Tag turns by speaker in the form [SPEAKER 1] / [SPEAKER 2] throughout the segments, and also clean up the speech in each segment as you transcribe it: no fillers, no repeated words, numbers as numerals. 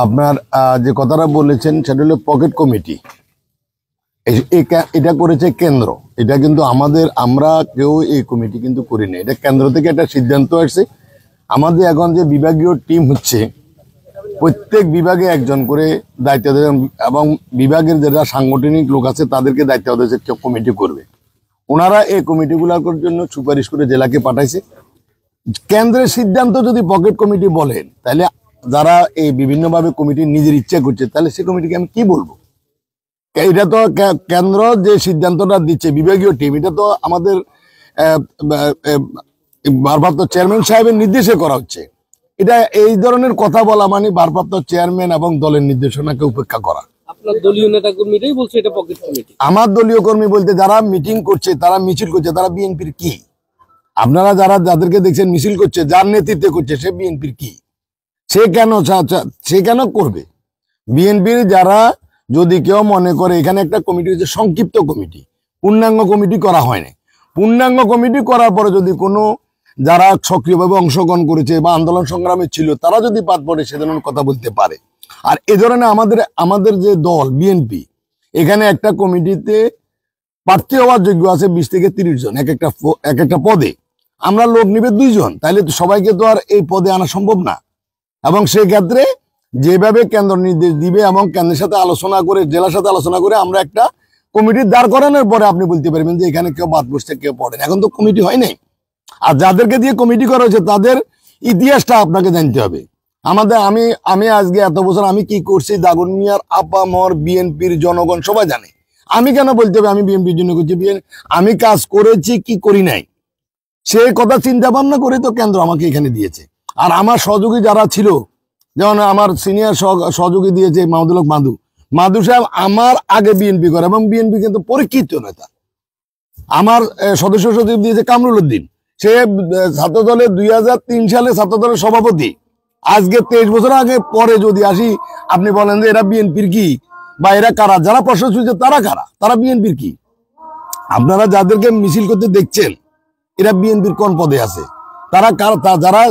[SPEAKER 1] আপনার যে কথাটা বলেছেন সেটা হলো পকেট কমিটি। এটা করেছে কেন্দ্র। এটা কিন্তু আমরা কেউ এই কমিটি কিন্তু করিনি। এটা কেন্দ্র থেকে একটা সিদ্ধান্ত আসছে। আমাদের এখন যে বিভাগীয় টিম হচ্ছে, প্রত্যেক বিভাগে একজন করে দায়িত্ব দেবে এবং বিভাগের যারা সাংগঠনিক লোক আছে তাদেরকে দায়িত্ব দিয়েছে কেউ কমিটি করবে। ওনারা এই কমিটিগুলোর জন্য সুপারিশ করে জেলাকে পাঠাইছে। কেন্দ্রের সিদ্ধান্ত যদি পকেট কমিটি বলেন, তাহলে যারা এই বিভিন্নভাবে কমিটি নিজের ইচ্ছা করছে, তাহলে সেই কমিটিকে আমি কি বলবো? এটা তো কেন্দ্র যে সিদ্ধান্তটা দিচ্ছে বিভাগীয় টিম, এটা তো আমাদের ভারপ্রাপ্ত চেয়ারম্যান সাহেবের নির্দেশে করা হচ্ছে। এটা এই ধরনের কথা বলা মানে ভারপ্রাপ্ত চেয়ারম্যান এবং দলের নির্দেশনাকে উপেক্ষা করা।
[SPEAKER 2] আপনার দলীয় নেতা কর্মীরাই বলছে এটা পকেট কমিটি।
[SPEAKER 1] আমার দলীয় কর্মী বলতে যারা মিটিং করছে, তারা মিছিল করছে, তারা বিএনপির কি? আপনারা যাদেরকে দেখছেন মিছিল করছে, যার নেতৃত্বে করছে, সে বিএনপির কি? সে কেন করবে? বিএনপির যারা, যদি কেউ মনে করে এখানে একটা কমিটি হচ্ছে সংক্ষিপ্ত কমিটি, পূর্ণাঙ্গ কমিটি করা হয়নি। পূর্ণাঙ্গ কমিটি করার পরে যদি কোনো যারা সক্রিয়ভাবে অংশগ্রহণ করেছে বা আন্দোলন সংগ্রামে ছিল, তারা যদি বাদ পড়ে সে ধরনের কথা বলতে পারে। আর এ ধরনের আমাদের যে দল বিএনপি, এখানে একটা কমিটিতে প্রার্থী হওয়ার যোগ্য আছে 20 থেকে 30 জন এক একটা পদে। আমরা লোক নিবে 2 জন, তাহলে সবাইকে তো আর এই পদে আনা সম্ভব না। এবং সেই ক্ষেত্রে যেভাবে কেন্দ্র নির্দেশ দিবে এবং কেন্দ্রের সাথে আলোচনা করে, জেলার সাথে আলোচনা করে আমরা একটা কমিটি দাঁড় করানোর পরে আপনি বলতে পারবেন যে এখানে কেউ বাদ বসছে, কেউ পড়েন। এখন তো কমিটি হয় নাই। আর যাদেরকে দিয়ে কমিটি করা হয়েছে তাদের ইতিহাসটা আপনাকে জানতে হবে। আমি আজকে এত বছর আমি কি করছি, দাগনমিয়ার আপামর বিএনপির জনগণ সবাই জানে। আমি কেন বলতে হবে আমি বিএনপির জন্য করছি? আমি কাজ করেছি কি করি নাই, সেই কথা চিন্তা ভাবনা করে তো কেন্দ্র আমাকে এখানে দিয়েছে। আর আমার সহযোগী যারা ছিল, যেমন আমার সিনিয়র সহযোগী দিয়েছে মাহমুদুল হক মাধু সাহেব, আমার আগে বিএনপি করে এবং বিএনপি কিন্তু পরীক্ষিত নেতা। আমার সদস্য সচিব দিয়েছে কামরুল উদ্দিন, সে ছাত্র দলের 2003 সালে ছাত্র দলের সভাপতি। আজকে 23 বছর আগে পরে যদি আসি, আপনি বলেন যে এরা বিএনপির কি বা এরা কারা? যারা প্রশ্ন শুনছে তারা কারা? তারা বিএনপির কি? আপনারা যাদেরকে মিছিল করতে দেখছেন, এরা বিএনপির কোন পদে আছে? যারা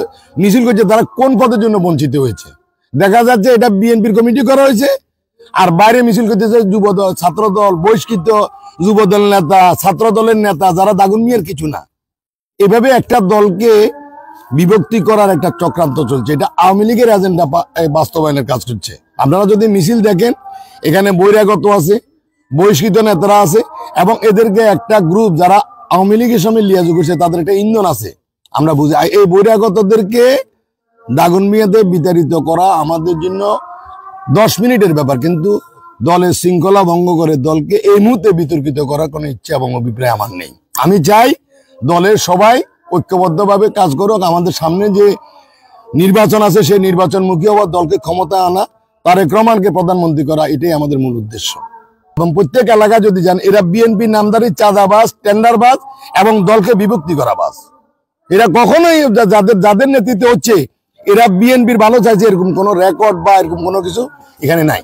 [SPEAKER 1] মিছিল করছে তারা কোন পদের জন্য বঞ্চিত হয়েছে? দেখা যাচ্ছে এটা বিএনপির কমিটি করা হয়েছে, আর বাইরে মিছিল করতেছে যুবদল, ছাত্রদল, বহিষ্কৃত যুবদল নেতা, ছাত্র দলের নেতা, যারা দাগনমিয়ার কিছু না। এভাবে একটা দলকে বিভক্তি করার একটা চক্রান্ত চলছে। এটা আওয়ামী লীগের এজেন্ডা বাস্তবায়নের কাজ করছে। আপনারা যদি মিছিল দেখেন, এখানে বহিরাগত আছে, বহিষ্কৃত নেতারা আছে, এবং এদেরকে একটা গ্রুপ যারা আওয়ামী লীগের সঙ্গে লিয়াজু করছে, তাদের একটা ইন্ধন আছে। আমরা বুঝি এই বহিরাগতদেরকে দাগনমিয়াতে বিতাড়িত করা আমাদের জন্য 10 মিনিটের ব্যাপার, কিন্তু দলের শৃঙ্খলা ভঙ্গ করে দলকে এই মুহূর্তে বিতর্কিত করার কোনো ইচ্ছা এবং অভিপ্রায় আমার নেই। আমি চাই দলের সবাই ঐক্যবদ্ধভাবে কাজ করুক। আমাদের সামনে যে নির্বাচন আছে, সেই নির্বাচনমুখী হওয়ার, দলকে ক্ষমতায় আনা, তারেক রহমানকে প্রধানমন্ত্রী করা, এটাই আমাদের মূল উদ্দেশ্য। এবং প্রত্যেক এলাকায় যদি যান, এরা বিএনপি নামদারি চাঁদাবাজ, টেন্ডারবাজ এবং দলকে বিভক্তি করা বাজ। এরা কখনোই যাদের নেতৃত্বে হচ্ছে, এরা বিএনপির ভালো চাইছে, এরকম কোনো রেকর্ড বা এরকম কোনো কিছু এখানে নাই।